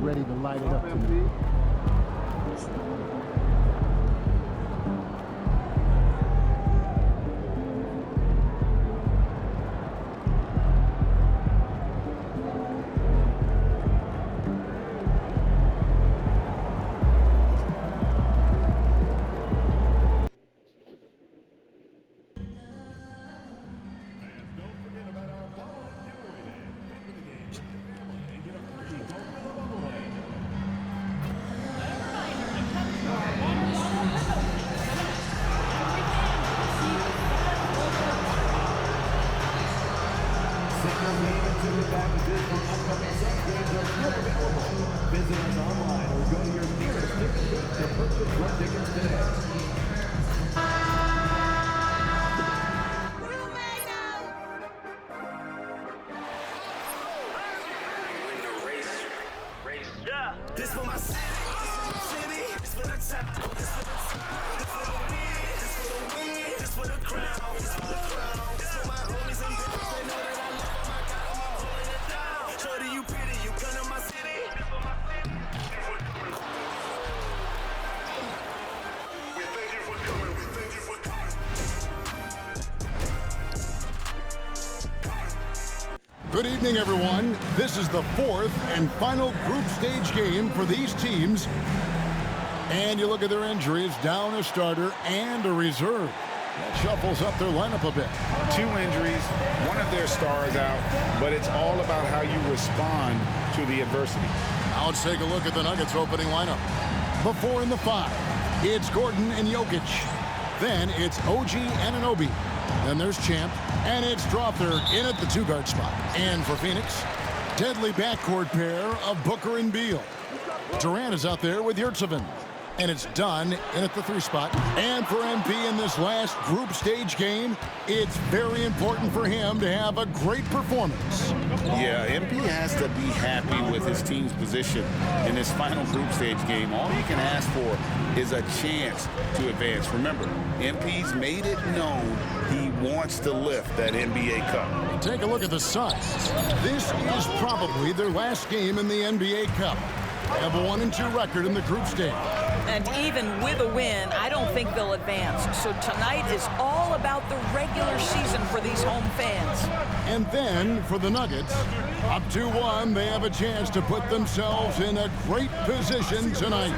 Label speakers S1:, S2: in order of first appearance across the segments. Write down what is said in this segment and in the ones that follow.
S1: ready to light it up tonight.
S2: Visit us online or go to your nearest ticket booth to purchase your tickets today.
S3: This for my city, this for the top, this for the win, this for the win, this for the crown, this for my homies and bitches, they know that I love them, I got them, I'm holding it down. Shorty, you pretty, you come to my city. We thank you for coming, we thank you for coming.
S1: Good evening, everyone. This is the fourth and final group stage game for these teams. And you look at their injuries, down a starter and a reserve. That shuffles up their lineup a bit.
S4: 2 injuries, one of their stars out, but it's all about how you respond to the adversity.
S1: Now let's take a look at the Nuggets opening lineup. Before in the 5, it's Gordon and Jokic. Then it's OG Anunoby. Then there's Champ, and it's Strawther in at the 2-guard spot. And for Phoenix, deadly backcourt pair of Booker and Beal. Durant is out there with Yurtseven. And it's Dunn in at the 3 spot. And for MP in this last group stage game, it's very important for him to have a great performance.
S4: Yeah, MP has to be happy with his team's position in this final group stage game. All you can ask for is a chance to advance. Remember, MP's made it known he wants to lift that NBA Cup.
S1: Take a look at the Suns. This is probably their last game in the NBA Cup. They have a 1-2 record in the group stage.
S5: And even with a win, I don't think they'll advance. So tonight is all about the regular season for these home fans.
S1: And then for the Nuggets, up 2-1, they have a chance to put themselves in a great position tonight.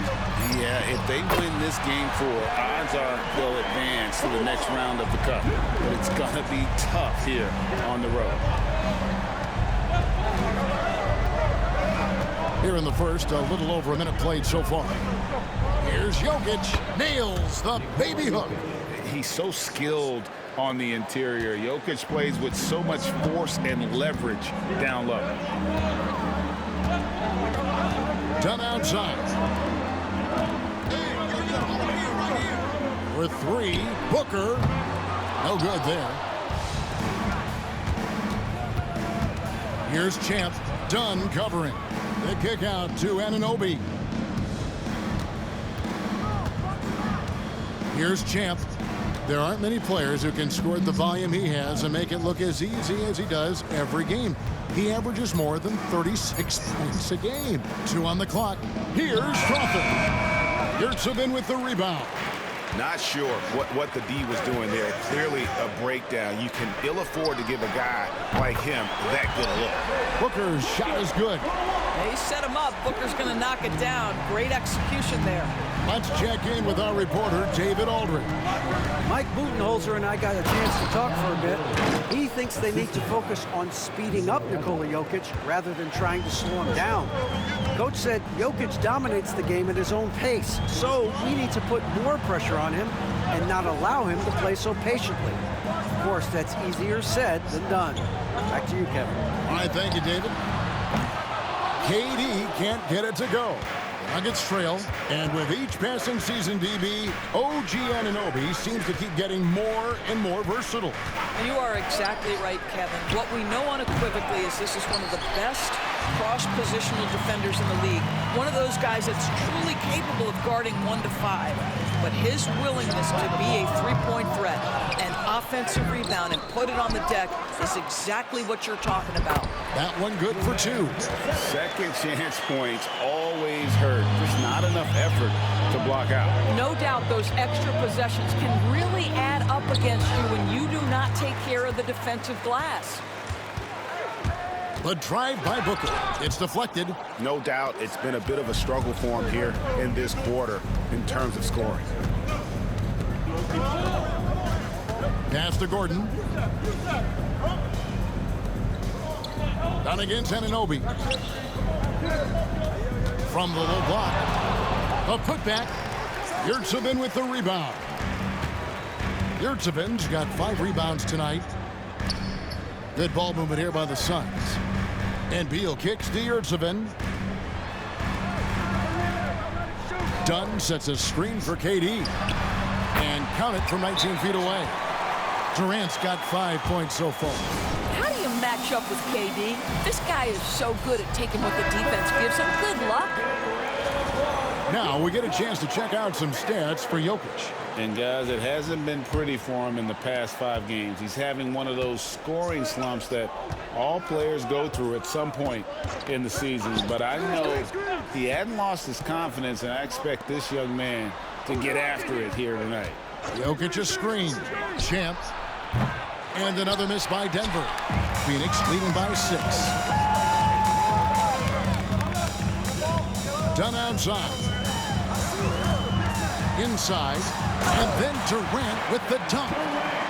S4: Yeah, if they win this game 4, odds are they'll advance to the next round of the Cup. But it's going to be tough here on the road.
S1: Here in the first, a little over a minute played so far. Here's Jokic, nails the baby hook.
S4: He's so skilled on the interior. Jokic plays with so much force and leverage down low.
S1: Done outside. For 3, Booker. No good there. Here's Champ, Dunn covering. The kick out to Anunoby. Here's Champ. There aren't many players who can score at the volume he has and make it look as easy as he does every game. He averages more than 36 points a game. 2 on the clock. Here's Strawther. Yurtseven with the rebound.
S4: Not sure what the D was doing there. Clearly a breakdown. You can ill afford to give a guy like him that good a look.
S1: Booker's shot is good.
S5: They set him up. Booker's going to knock it down. Great execution there.
S1: Let's check in with our reporter, David Aldridge.
S6: Mike Budenholzer and I got a chance to talk for a bit. He thinks they need to focus on speeding up Nikola Jokic rather than trying to slow him down. Coach said Jokic dominates the game at his own pace, so we need to put more pressure on him and not allow him to play so patiently. Of course, that's easier said than done. Back to you, Kevin.
S1: All right, thank you, David. KD can't get it to go. Nuggets trail, and with each passing season DB, OG Anunoby seems to keep getting more and more versatile.
S5: And you are exactly right, Kevin. What we know unequivocally is this is one of the best cross-positional defenders in the league. One of those guys that's truly capable of guarding 1 to 5. But his willingness to be a three-point threat and offensive rebound and put it on the deck is exactly what you're talking about.
S1: That one good for 2.
S4: Second chance points always hurt. Just not enough effort to block out.
S5: No doubt those extra possessions can really add up against you when you do not take care of the defensive glass.
S1: The drive by Booker. It's deflected.
S7: No doubt it's been a bit of a struggle for him here in this quarter in terms of scoring.
S1: Pass to Gordon. Down against Anunoby. From the low block. A putback. Yurtseven with the rebound. Yurtseven's got 5 rebounds tonight. Good ball movement here by the Suns. And Beal kicks to Yurtseven. Dunn sets a screen for KD. And count it from 19 feet away. Durant's got 5 points so far.
S5: How do you match up with KD? This guy is so good at taking what the defense gives him. Good luck.
S1: Now we get a chance to check out some stats for Jokic.
S4: And guys, it hasn't been pretty for him in the past 5 games. He's having one of those scoring slumps that all players go through at some point in the season. But I know he hadn't lost his confidence, and I expect this young man to get after it here tonight.
S1: Jokic a screen. Champ. And another miss by Denver. Phoenix leading by 6. Done outside. Inside. And then Durant with the dunk.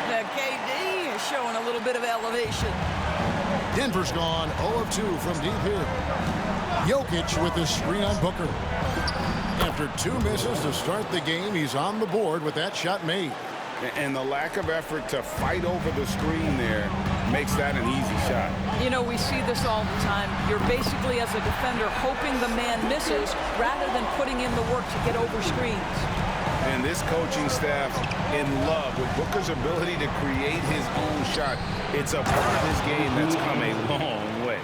S5: Now KD is showing a little bit of elevation.
S1: Denver's gone 0 of 2 from deep here. Jokic with the screen on Booker. After 2 misses to start the game, he's on the board with that shot made.
S7: And the lack of effort to fight over the screen there makes that an easy shot.
S5: You know, we see this all the time. You're basically, as a defender, hoping the man misses rather than putting in the work to get over screens.
S7: And this coaching staff in love with Booker's ability to create his own shot. It's a part of his game that's come a long way.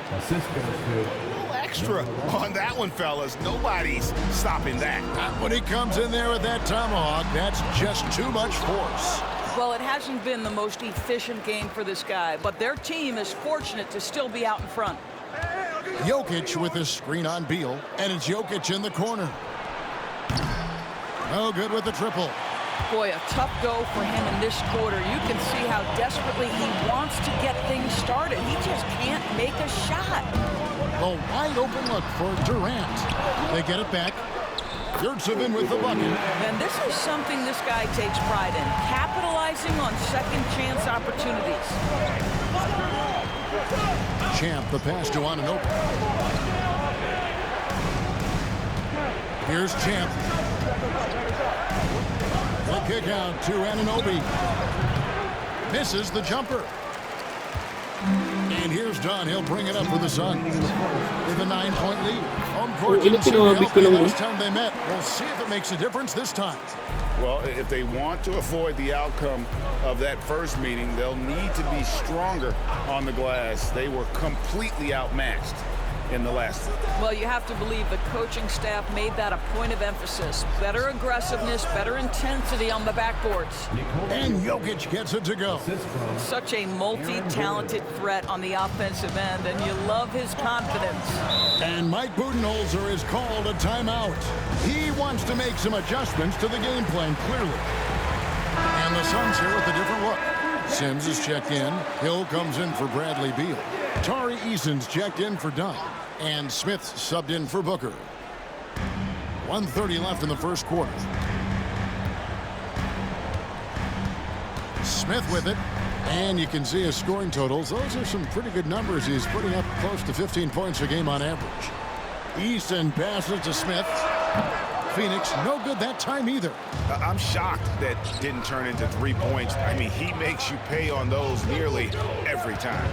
S7: Extra on that one, fellas. Nobody's stopping that.
S1: Not when he comes in there with that tomahawk. That's just too much force.
S5: Well, it hasn't been the most efficient game for this guy, but their team is fortunate to still be out in front.
S1: Jokic with his screen on Beal, and it's Jokic in the corner. No good with the triple.
S5: Boy, a tough go for him in this quarter. You can see how desperately he wants to get things started. He just can't make a shot.
S1: A wide open look for Durant. They get it back. Yurtseven with the bucket.
S5: And this is something this guy takes pride in, capitalizing on second chance opportunities.
S1: Champ, the pass to Anunoby. Here's Champ. The kick out to Anunoby. Misses the jumper. And here's Dunn. He'll bring it up for the Suns with a 9-point lead. Home court didn't seem to help the last time they met. We'll see if it makes a difference this time.
S7: Well, if they want to avoid the outcome of that first meeting, they'll need to be stronger on the glass. They were completely outmatched in the last one.
S5: Well, you have to believe the coaching staff made that a point of emphasis. Better aggressiveness, better intensity on the backboards.
S1: And Jokic gets it to go.
S5: Such a multi-talented threat on the offensive end, and you love his confidence.
S1: And Mike Budenholzer is called a timeout. He wants to make some adjustments to the game plan, clearly. And the Suns here with a different look. Sims is checked in. Hill comes in for Bradley Beal. Tari Eason's checked in for Dunn. And Smith's subbed in for Booker. 1:30 left in the first quarter. Smith with it. And you can see his scoring totals. Those are some pretty good numbers. He's putting up close to 15 points a game on average. Easton passes to Smith. Phoenix, no good that time either.
S7: I'm shocked that didn't turn into 3 points. I mean, he makes you pay on those nearly every time.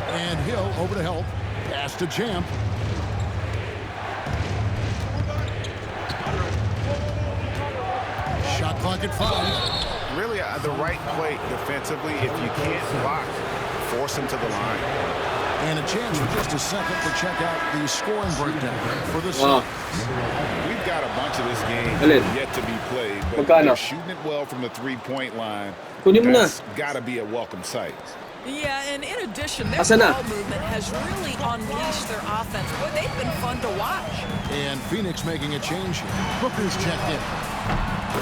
S1: And Hill over to help. Pass to Champ. Shot clock at 5.
S7: really the right play defensively. If you can't block, force him to the line.
S1: And a chance for just a second to check out the scoring breakdown for this.
S8: Wow.
S7: We've got a bunch of this game
S8: Alin?
S7: yet to be played, but
S8: Magkano?
S7: they're shooting it well from the three-point line.
S8: Kunin mo na.
S7: That's got to be a welcome sight.
S5: Yeah, and in addition, their
S8: Asa na?
S5: ball movement has really unleashed their offense. Boy, they've been fun to watch.
S1: And Phoenix making a change here. Booker's checked in.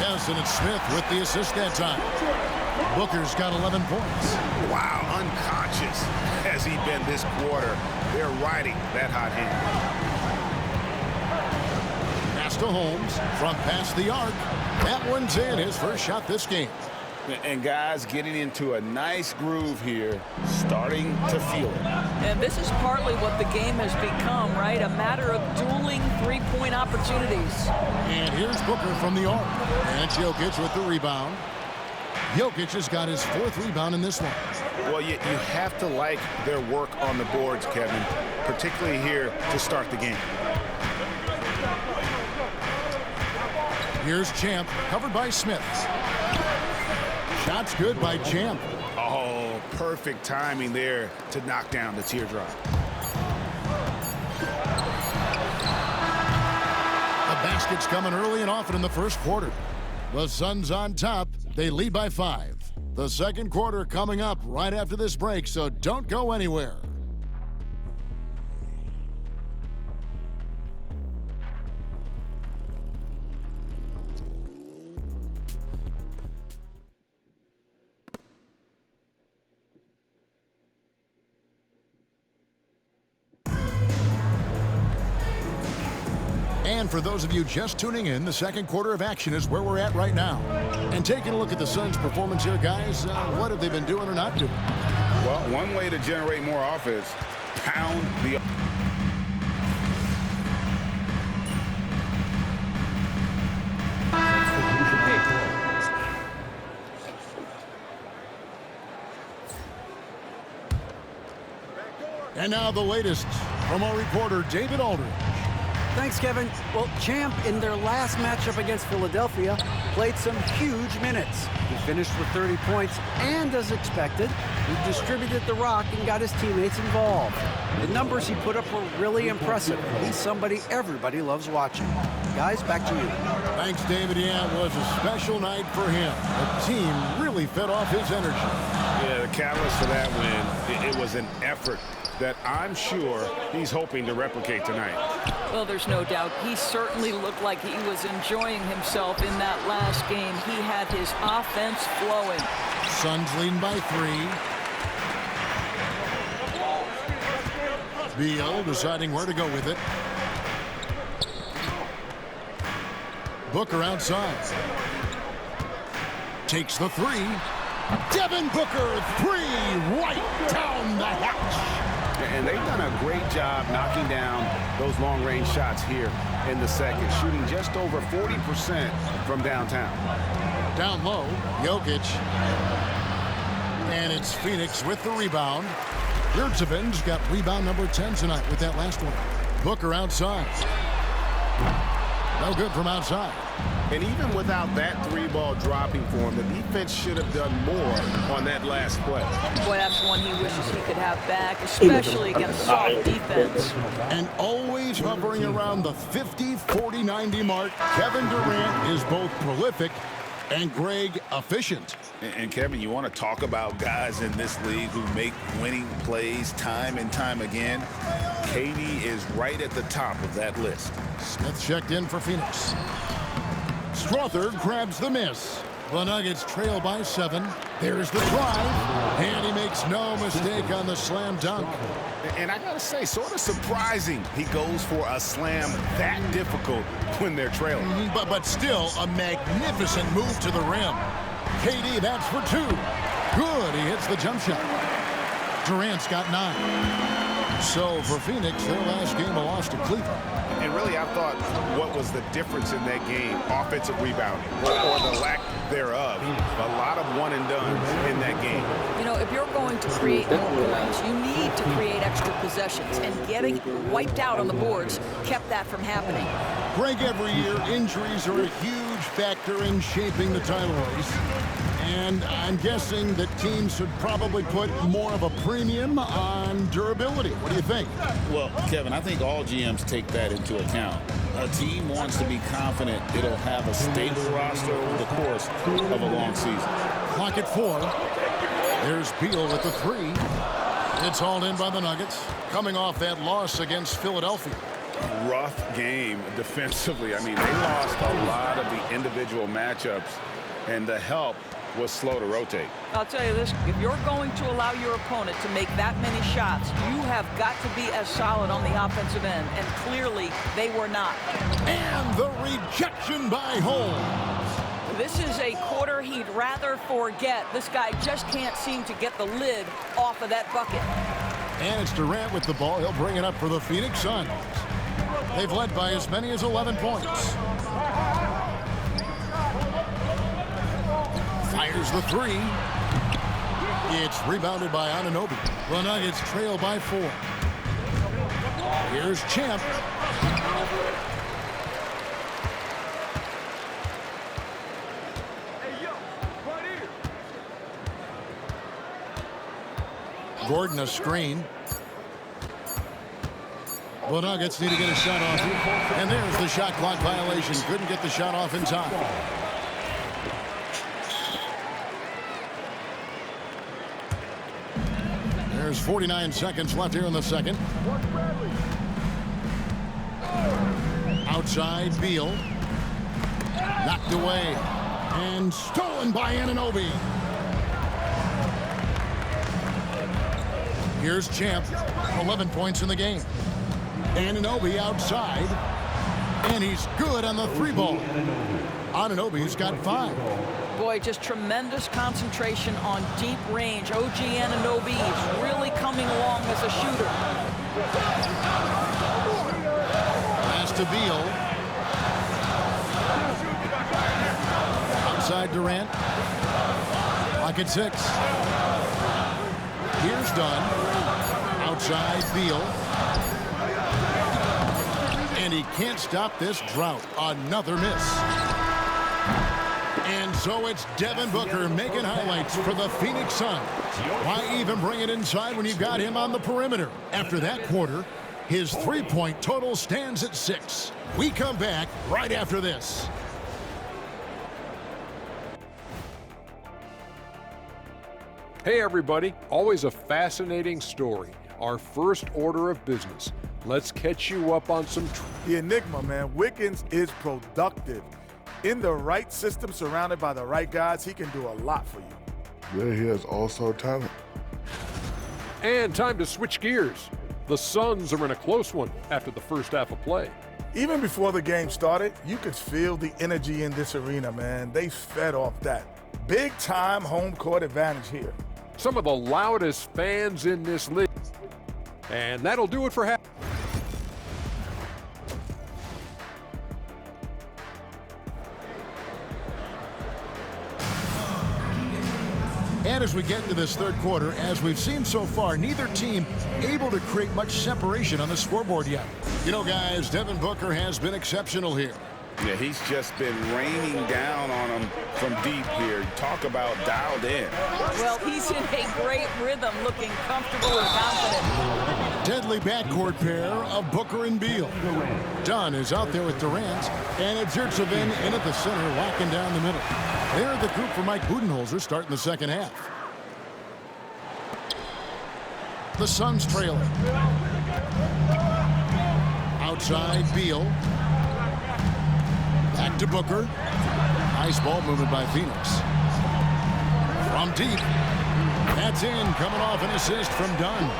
S1: Yes, and it's Smith with the assist that time. Booker's got 11 points.
S7: Wow, unconscious has he been this quarter. They're riding that hot hand.
S1: Pass to Holmes. Front past the arc. That one's in. His first shot this game.
S7: And guys getting into a nice groove here, starting to feel it.
S5: And this is partly what the game has become, right? A matter of dueling three-point opportunities.
S1: And here's Booker from the arc. And Jokic with the rebound. Jokic has got his 4th rebound in this one.
S7: Well, you have to like their work on the boards, Kevin, particularly here to start the game.
S1: Here's Champ, covered by Smith. Shot's good by Champ.
S7: Oh, perfect timing there to knock down the teardrop.
S1: The basket's coming early and often in the first quarter. The Suns on top. They lead by 5. The second quarter coming up right after this break, so don't go anywhere. And for those of you just tuning in, the second quarter of action is where we're at right now. And taking a look at the Suns' performance here, guys, what have they been doing or not doing?
S7: Well, one way to generate more offense, pound the...
S1: And now the latest from our reporter, David Aldridge.
S6: Thanks, Kevin. Well, Champ, in their last matchup against Philadelphia, played some huge minutes. He finished with 30 points, and as expected, he distributed the rock and got his teammates involved. The numbers he put up were really impressive. He's somebody everybody loves watching. Guys, back to you.
S1: Thanks, David. Yeah, it was a special night for him. The team really fed off his energy.
S7: Yeah, the catalyst for that win, it was an effort that I'm sure he's hoping to replicate tonight.
S5: Well, there's no doubt. He certainly looked like he was enjoying himself in that last game. He had his offense flowing.
S1: Suns leading by 3. Beal deciding where to go with it. Booker outside. Takes the 3. Devin Booker, 3, right down the hatch.
S7: And they've done a great job knocking down those long-range shots here in the second, shooting just over 40% from downtown.
S1: Down low, Jokic. And it's Phoenix with the rebound. Yurtseven's got rebound number 10 tonight with that last one. Booker outside. No good from outside.
S7: And even without that 3-ball dropping for him, the defense should have done more on that last play.
S5: Boy, that's one he wishes he could have back, especially against soft defense.
S1: And always hovering around the 50, 40, 90 mark, Kevin Durant is both prolific and Greg efficient.
S7: And Kevin, you want to talk about guys in this league who make winning plays time and time again? KD is right at the top of that list.
S1: Smith checked in for Phoenix. Strother grabs the miss. The Nuggets trail by 7. There's the drive. And he makes no mistake on the slam dunk.
S7: And I got to say, sort of surprising he goes for a slam that difficult when they're trailing.
S1: But still a magnificent move to the rim. KD, that's for 2. Good, he hits the jump shot. Durant's got 9. So for Phoenix, their last game a loss to Cleveland.
S7: And really, I thought what was the difference in that game? Offensive rebounding, or the lack thereof. A lot of one-and-dones in that game.
S5: You know, if you're going to create more points, you need to create extra possessions. And getting wiped out on the boards kept that from happening.
S1: Greg, every year, injuries are a huge factor in shaping the title race. And I'm guessing that teams should probably put more of a premium on durability. What do you think?
S4: Well, Kevin, I think all GMs take that into account. A team wants to be confident it'll have a stable roster over the course of a long season.
S1: Clock at 4. There's Beal with the 3. It's hauled in by the Nuggets, coming off that loss against Philadelphia.
S7: Rough game defensively. I mean, they lost a lot of the individual matchups, and the help was slow to rotate.
S5: I'll tell you this, if you're going to allow your opponent to make that many shots, you have got to be as solid on the offensive end, and clearly they were not.
S1: And the rejection by Holmes.
S5: This is a quarter he'd rather forget. This guy just can't seem to get the lid off of that bucket.
S1: And it's Durant with the ball. He'll bring it up for the Phoenix Suns. They've led by as many as 11 points. Fires the 3. It's rebounded by Anunoby. The Nuggets trail by 4. Here's Champ. Gordon a screen. The Nuggets need to get a shot off. And there's the shot clock violation. Couldn't get the shot off in time. There's 49 seconds left here in the second. Outside, Beal. Knocked away. And stolen by Anunoby. Here's Champ. 11 points in the game. Anunoby outside. And he's good on the 3 ball. Anunoby's got 5.
S5: Boy, just tremendous concentration on deep range. OG Anunoby is really coming along as a shooter.
S1: Pass to Beal. Outside Durant. Clock at 6. Here's Dunn. Outside Beal. And he can't stop this drought. Another miss. And so it's Devin Booker making highlights for the Phoenix Suns. Why even bring it inside when you've got him on the perimeter? After that quarter, his 3-point total stands at 6. We come back right after this.
S8: Hey everybody, always a fascinating story. Our first order of business. Let's catch you up on some...
S9: The enigma, man. Wiggins is productive. In the right system, surrounded by the right guys, he can do a lot for you.
S10: Yeah, he has all-star talent.
S8: And time to switch gears. The Suns are in a close one after the first half of play.
S9: Even before the game started, you could feel the energy in this arena, man. They fed off that. Big-time home court advantage here.
S8: Some of the loudest fans in this league. And that'll do it for half.
S1: And as we get into this third quarter, as we've seen so far, neither team able to create much separation on the scoreboard yet. You know, guys, Devin Booker has been exceptional here.
S7: Yeah, he's just been raining down on them from deep here. Talk about dialed in.
S5: Well, he's in a great rhythm, looking comfortable and confident.
S1: Deadly backcourt pair of Booker and Beal. Dunn is out there with Durant, and it's Zertsevin in at the center, locking down the middle. They're the group for Mike Budenholzer starting the second half. The Suns trailing. Outside, Beal. Back to Booker. Nice ball movement by Phoenix. From deep. That's in, coming off an assist from Dunn.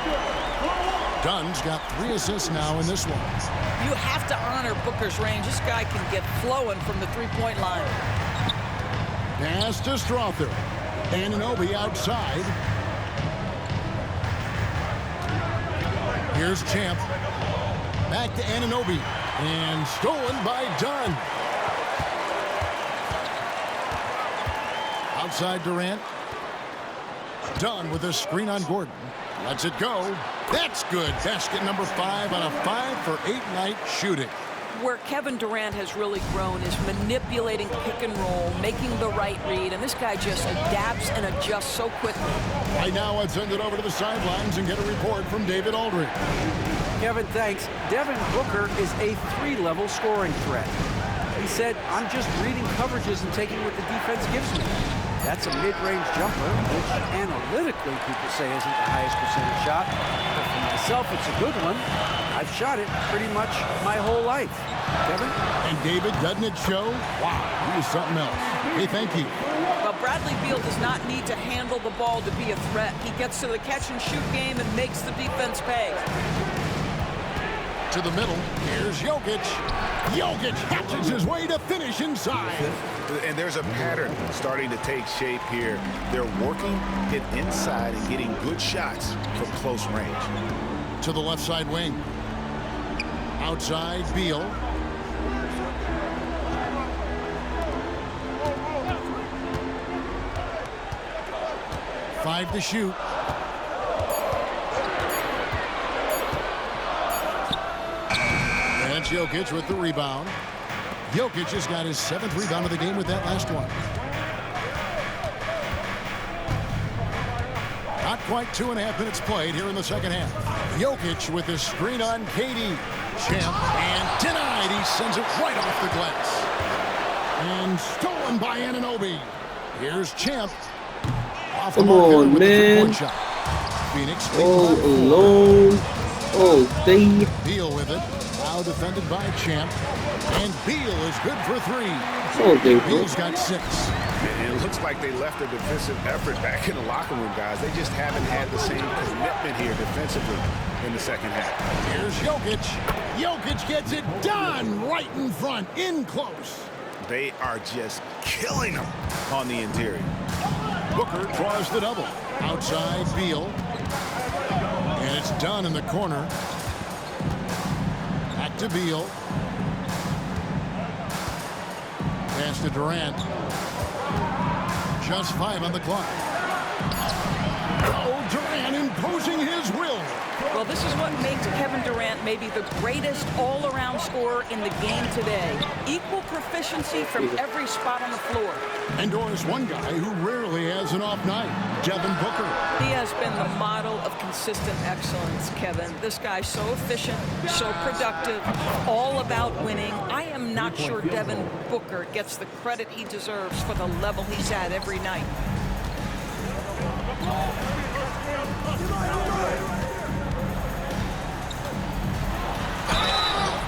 S1: Dunn's got 3 assists now in this one.
S5: You have to honor Booker's range. This guy can get flowing from the 3-point line.
S1: Pass to Strother. Anunoby outside. Here's Champ. Back to Anunoby. And stolen by Dunn. Outside Durant. Dunn with a screen on Gordon. Lets it go. That's good. Basket number 5 on a 5-for-8 night shooting.
S5: where Kevin Durant has really grown is manipulating pick and roll, making the right read, and this guy just adapts and adjusts so quickly.
S1: Right now, I'd send it over to the sidelines and get a report from David Aldridge.
S6: Kevin, thanks. Devin Booker is a 3-level scoring threat. He said, I'm just reading coverages and taking what the defense gives me. That's a mid-range jumper, which analytically people say isn't the highest percentage shot. But for myself, it's a good one. I've shot it pretty much my whole life. Kevin?
S1: And David, doesn't it show? Wow, he is something else. Hey, thank you.
S5: Well, Bradley Beal does not need to handle the ball to be a threat. He gets to the catch-and-shoot game and makes the defense pay.
S1: To the middle, here's Jokic. Jokic hatches his way to finish inside.
S7: And there's a pattern starting to take shape here. They're working it inside and getting good shots from close range.
S1: To the left side wing. Outside, Beal. Five to shoot. That's Jokic with the rebound. Jokic just got his 7th rebound of the game with that last one. Not quite 2.5 minutes played here in the second half. Jokic with his screen on KD. Champ and denied. He sends it right off the glass. And stolen by Anunoby. Here's Champ. Off the
S10: Come
S1: marker
S10: on,
S1: with
S10: man.
S1: the 3-point shot. Phoenix
S10: All alone. All day.
S1: Beal with it. Now defended by Champ. And Beal is good for 3.
S10: All day, bro.
S1: Beal's got 6.
S7: And it looks like they left their defensive effort back in the locker room, guys. They just haven't had the same commitment here defensively in the second half.
S1: Here's Jokic. Jokic gets it done right in front, in close.
S7: They are just killing them on the interior.
S1: Booker draws the double. Outside, Beal. And it's done in the corner. Back to Beal. Pass to Durant. Just 5 on the clock. Oh, Durant imposing his will.
S5: Well, this is what makes Kevin Durant maybe the greatest all-around scorer in the game today. Equal proficiency from every spot on the floor.
S1: And Doris, one guy who rarely has an off night, Devin Booker.
S5: He has been the model of consistent excellence, Kevin. This guy's so efficient, so productive, all about winning. I am not sure Devin Booker gets the credit he deserves for the level he's at every night.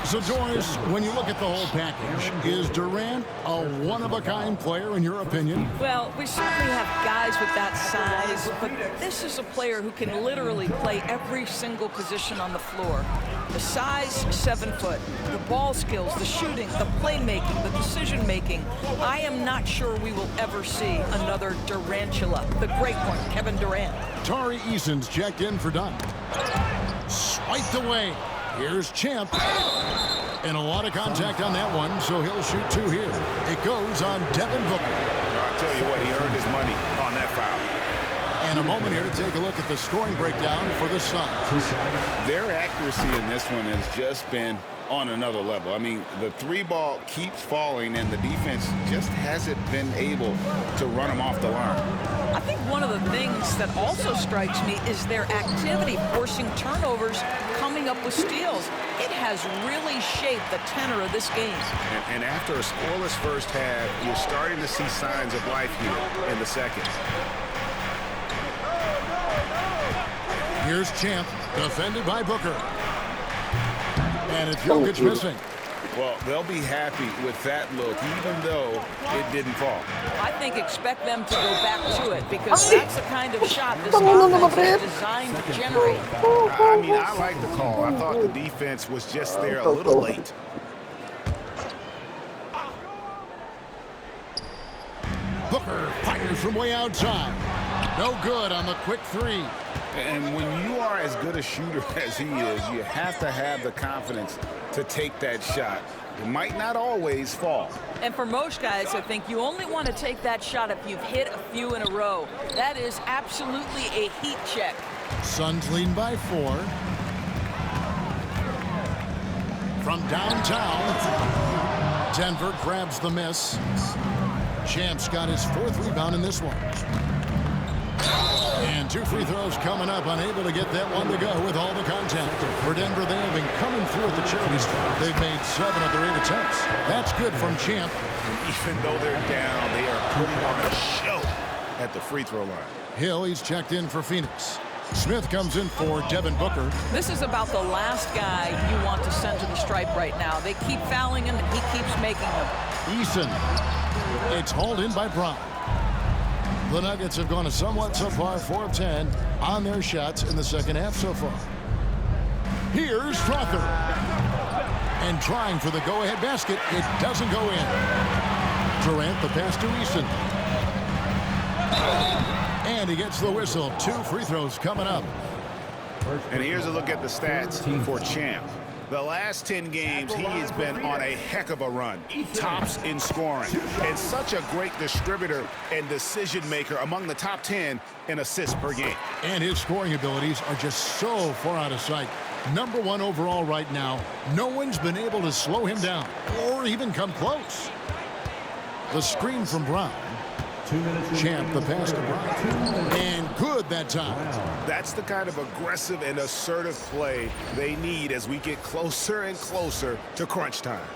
S1: So, Doris, when you look at the whole package, is Durant a one-of-a-kind player in your opinion?
S5: Well, we certainly have guys with that size, but this is a player who can literally play every single position on the floor. The size, 7 foot. The ball skills, the shooting, the playmaking, the decision-making. I am not sure we will ever see another Durantula. The great one, Kevin Durant.
S1: Tari Eason's checked in for Dunn. Swiped away. Here's Champ. And a lot of contact on that one, so he'll shoot 2 here. It goes on Devin Booker.
S7: I'll tell you what, he earned his money on that foul.
S1: And a moment here to take a look at the scoring breakdown for the Suns.
S7: Their accuracy in this one has just been on another level. I mean, the 3-ball keeps falling, and the defense just hasn't been able to run them off the line.
S5: I think one of the things that also strikes me is their activity, forcing turnovers, coming up with steals. It has really shaped the tenor of this game.
S7: And after a scoreless first half, you're starting to see signs of life here in the second.
S1: Here's Champ, defended by Booker. And it's Jokic missing.
S7: Well, they'll be happy with that look, even though it didn't fall.
S5: I think expect them to go back to it, because that's the kind of shot this offense is designed to generate.
S7: I mean, I like the call. I thought the defense was just there a little late.
S1: Booker fires from way outside. No good on the quick 3.
S7: And when you are as good a shooter as he is, you have to have the confidence to take that shot. It might not always fall.
S5: And for most guys, I think you only want to take that shot if you've hit a few in a row. That is absolutely a heat check.
S1: Suns leading by 4. From downtown, Denver grabs the miss. Champ's got his 4th rebound in this one. And 2 free throws coming up, unable to get that one to go with all the contact. For Denver, they have been coming through at the charity stripe. They've made 7 of their 8 attempts. That's good from Champ.
S7: And even though they're down, they are putting on a show at the free throw line.
S1: Hill, he's checked in for Phoenix. Smith comes in for Devin Booker.
S5: This is about the last guy you want to send to the stripe right now. They keep fouling him, and he keeps making them.
S1: Eason. It's hauled in by Brown. The Nuggets have gone a somewhat subpar 4 of 10 on their shots in the second half so far. Here's Strother. And trying for the go-ahead basket. It doesn't go in. Durant the pass to Eason. And he gets the whistle. 2 free throws coming up.
S7: And here's a look at the stats for Champ. The last 10 games, he has been on a heck of a run. Tops in scoring. And such a great distributor and decision maker, among the top 10 in assists per game.
S1: And his scoring abilities are just so far out of sight. Number 1 overall right now. No one's been able to slow him down or even come close. The screen from Brown. Champ the pass to Brown. And good that time.
S7: That's the kind of aggressive and assertive play they need as we get closer and closer to crunch time.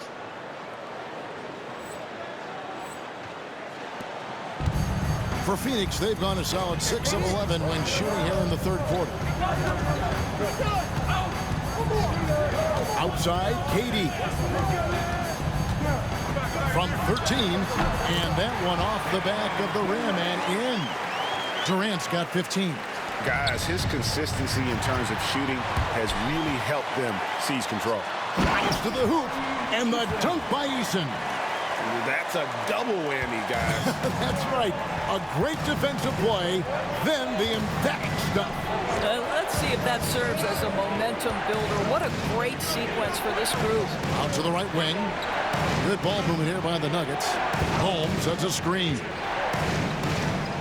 S1: For Phoenix, they've gone a solid 6 of 11 when shooting here in the 3rd quarter. Outside, KD. From 13, and that one off the back of the rim and in. Durant's got 15.
S7: Guys, his consistency in terms of shooting has really helped them seize control.
S1: Flies to the hoop, and the dunk by Eason.
S7: That's a double whammy, guys.
S1: That's right. A great defensive play, then the emphatic stuff.
S5: Let's see if that serves as a momentum builder. What a great sequence for this group.
S1: Out to the right wing. Good ball movement here by the Nuggets. Holmes sets a screen.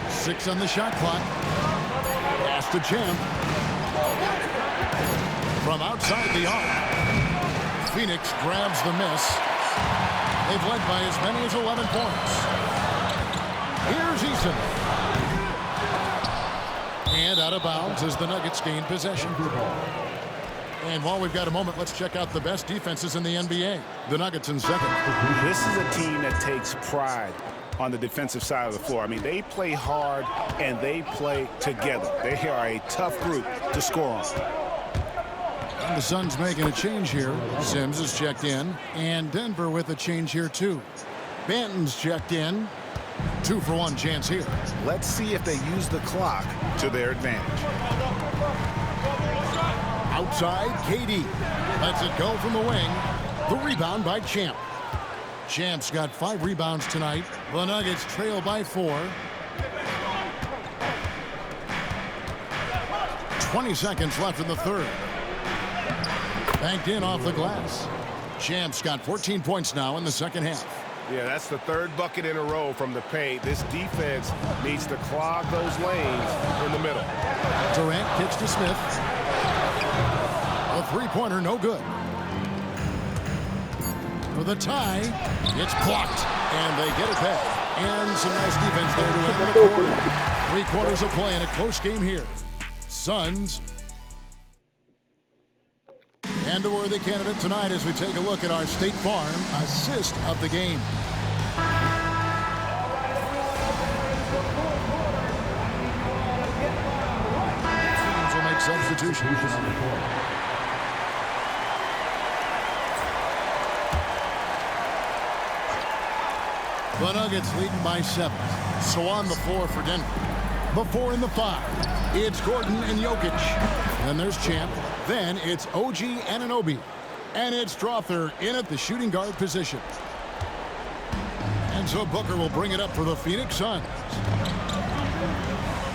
S1: 6 on the shot clock. Pass to Champ. From outside the arc. Phoenix grabs the miss. They've led by as many as 11 points. Here's Eason. And out of bounds as the Nuggets gain possession. And while we've got a moment, let's check out the best defenses in the NBA. The Nuggets in second.
S7: This is a team that takes pride on the defensive side of the floor. I mean, they play hard and they play together. They are a tough group to score on.
S1: And the Suns making a change here. Sims is checked in. And Denver with a change here, too. Banton's checked in. 2-for-1 chance here.
S7: Let's see if they use the clock to their advantage.
S1: Outside, KD lets it go from the wing. The rebound by Champ. Champ's got 5 rebounds tonight. The Nuggets trail by 4. 20 seconds left in the 3rd. Banked in off the glass. Champ's got 14 points now in the second half.
S7: Yeah, that's the 3rd bucket in a row from the paint. This defense needs to clog those lanes in the middle.
S1: Durant kicks to Smith. A 3-pointer, no good. For the tie, it's blocked, and they get it back. And some nice defense there to end the quarter. 3 quarters of play in a close game here. Suns. And a worthy candidate tonight as we take a look at our State Farm assist of the game. Teams will make substitutions. The Nuggets leading by 7. So on the floor for Denver. The 4 and the 5. It's Gordon and Jokic. Then there's Champ. Then it's OG Anunoby. And it's Strother in at the shooting guard position. And so Booker will bring it up for the Phoenix Suns.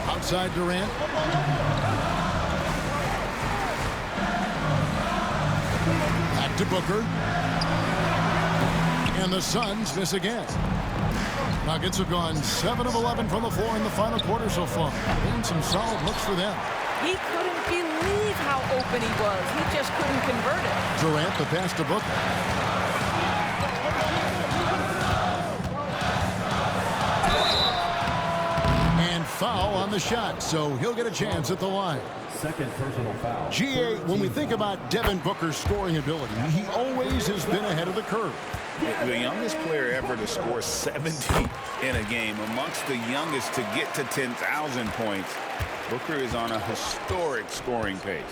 S1: Outside Durant. Back to Booker. And the Suns miss again. Nuggets have gone 7 of 11 from the floor in the final quarter so far. And some solid looks for them.
S5: He couldn't believe how open he was. He just couldn't convert it.
S1: Durant, the pass to Booker. And foul on the shot, so he'll get a chance at the line.
S2: Second personal foul.
S1: GA, when we think about Devin Booker's scoring ability, he always has been ahead of the curve.
S7: The youngest player ever to score 70 in a game, amongst the youngest to get to 10,000 points. Booker is on a historic scoring pace.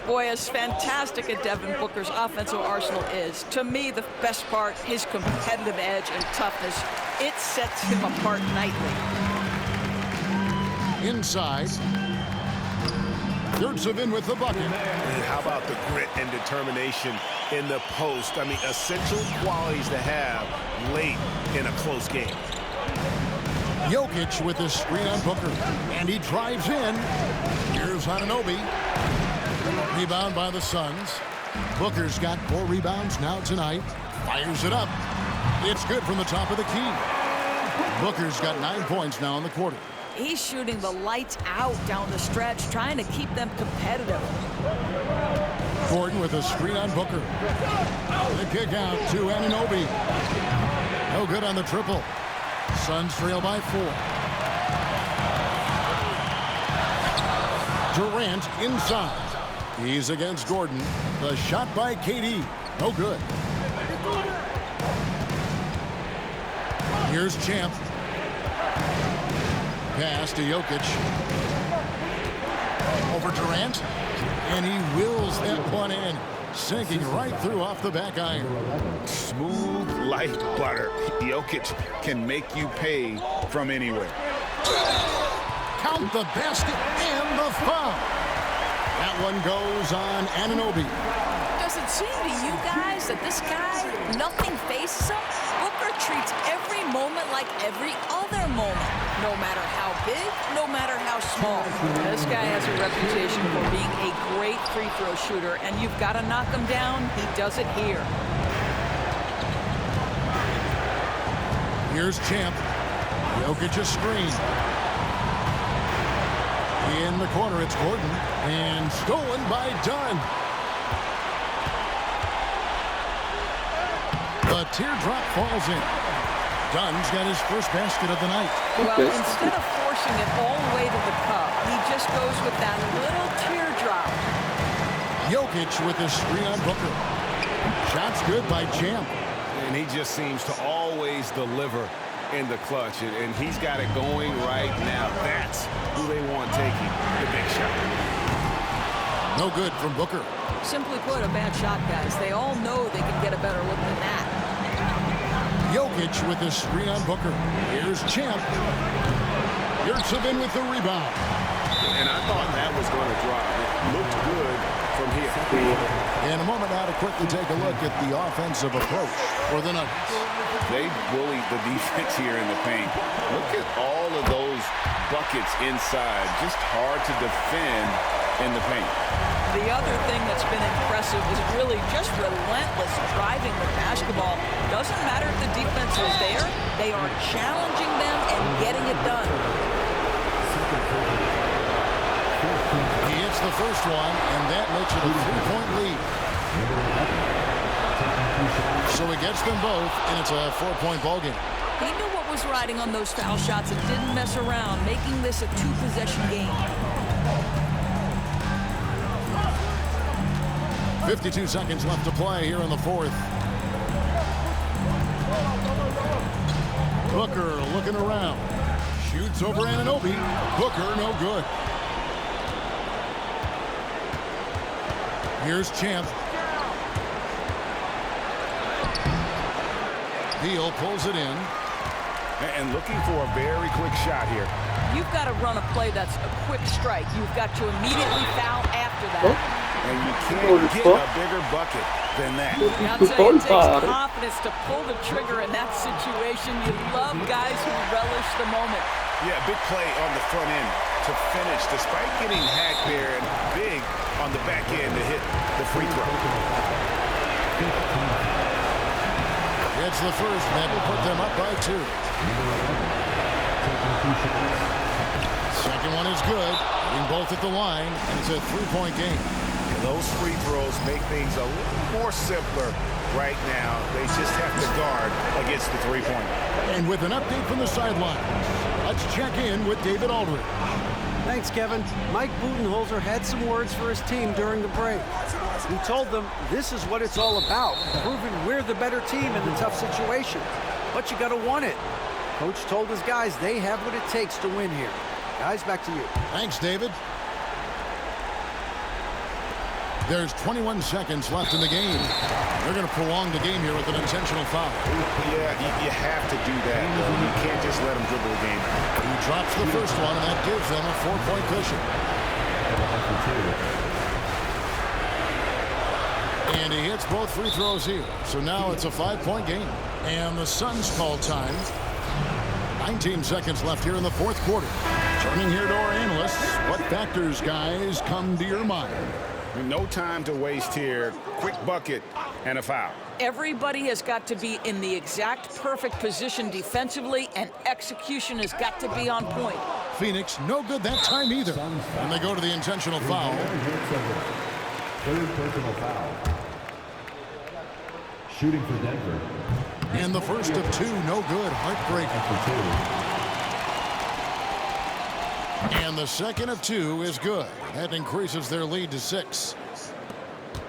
S5: Boy, as fantastic as Devin Booker's offensive arsenal is, to me, the best part, his competitive edge and toughness, it sets him apart nightly.
S1: Inside. Yurtseven with the bucket.
S11: And how about the grit and determination in the post? I mean, essential qualities to have late in a close game.
S1: Jokic with the screen on Booker. And he drives in. Here's Anunoby. Rebound by the Suns. Booker's got 4 rebounds now tonight. Fires it up. It's good from the top of the key. Booker's got 9 points now in the quarter.
S5: He's shooting the lights out down the stretch, trying to keep them competitive.
S1: Gordon with a screen on Booker. The kick out to Anunoby. No good on the triple. Suns trail by 4. Durant inside. He's against Gordon. The shot by KD. No good. Here's Champ. Pass to Jokic. Over Durant. And he wills that one in. Sinking right through off the back iron.
S7: Smooth like butter. Jokic can make you pay from anywhere.
S1: Count the basket and the foul. That one goes on Anunoby.
S5: Does it seem to you guys that this guy, nothing faces him? Booker treats every moment like every other moment. No matter how big, no matter how small. This guy has a reputation for being a great free throw shooter, and you've got to knock him down. He does it here.
S1: Here's Champ. Jokic a screen. In the corner, it's Gordon. And stolen by Dunn. The teardrop falls in. Dunn's got his first basket of the night.
S5: Well, instead of forcing it all the way to the cup, he just goes with that little teardrop.
S1: Jokic with the screen on Booker. Shot's good by Champ.
S11: And he just seems to always deliver in the clutch. And he's got it going right now. That's who they want taking the big shot.
S1: No good from Booker.
S5: Simply put, a bad shot, guys. They all know they can get a better look than that.
S1: Jokic with the screen on Booker. Here's Champ. Yurtseven with the rebound.
S11: And I thought that was going to drop. It looked good from here.
S1: In a moment now to quickly take a look at the offensive approach for the Nuggets.
S7: They bullied the defense here in the paint. Look at all of those buckets inside. Just hard to defend in the paint.
S5: The other thing that's been impressive is really just relentless driving the basketball. Doesn't matter if the defense is there. They are challenging them and getting it done.
S1: He hits the first one, and that makes it a 3-point lead. So he gets them both, and it's a 4-point ballgame.
S5: He knew what was riding on those foul shots and didn't mess around, making this a 2-possession game.
S1: 52 seconds left to play here in the fourth. Booker looking around. Shoots over Anunoby. Booker no good. Here's Champ. Beal pulls it in.
S11: And looking for a very quick shot here.
S5: You've got to run a play that's a quick strike. You've got to immediately foul after that.
S7: And you can't get a bigger bucket than that.
S5: I'll tell you, it takes confidence to pull the trigger in that situation. You love guys who relish the moment.
S11: Yeah, big play on the front end to finish, despite getting hacked there, and big on the back end to hit the free throw.
S1: It's the first, that will put them up by 2. Second one is good. Hitting both at the line, and it's a 3-point game.
S7: Those free throws make things a little more simpler right now. They just have to guard against the three-pointer.
S1: And with an update from the sidelines, let's check in with David Aldridge.
S6: Thanks, Kevin. Mike Budenholzer had some words for his team during the break. He told them this is what it's all about, proving we're the better team in the tough situation. But you got to want it. Coach told his guys they have what it takes to win here. Guys, back to you.
S1: Thanks, David. There's 21 seconds left in the game. They're going to prolong the game here with an intentional foul.
S7: Yeah, you have to do that. You can't just let them dribble the game.
S1: He drops the first one, and that gives them a 4-point cushion. And he hits both free throws here. So now it's a 5-point game. And the Suns call time. 19 seconds left here in the fourth quarter. Turning here to our analysts. What factors, guys, come to your mind?
S7: No time to waste here. Quick bucket and a foul.
S5: Everybody has got to be in the exact perfect position defensively, and execution has got to be on point.
S1: Phoenix, no good that time either. And they go to the intentional foul.
S2: Third personal foul. Shooting for Denver.
S1: And the first of two, no good. Heartbreaking. And the second of two is good. That increases their lead to 6.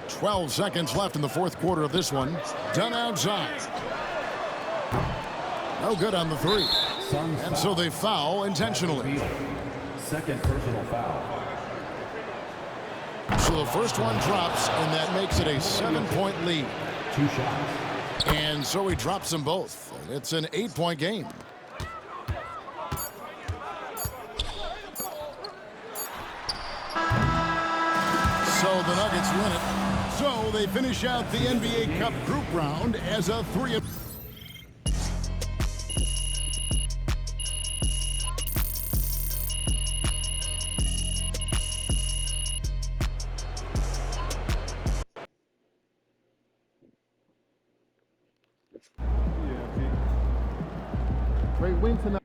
S1: 12 seconds left in the fourth quarter of this one. Done outside. No good on the three. And so they foul intentionally.
S2: Second personal foul.
S1: So the first one drops, and that makes it a 7-point lead.
S2: 2 shots.
S1: And so he drops them both. It's an 8-point game. So the Nuggets win it. So they finish out the NBA Cup group round as a 3.
S12: Great win tonight.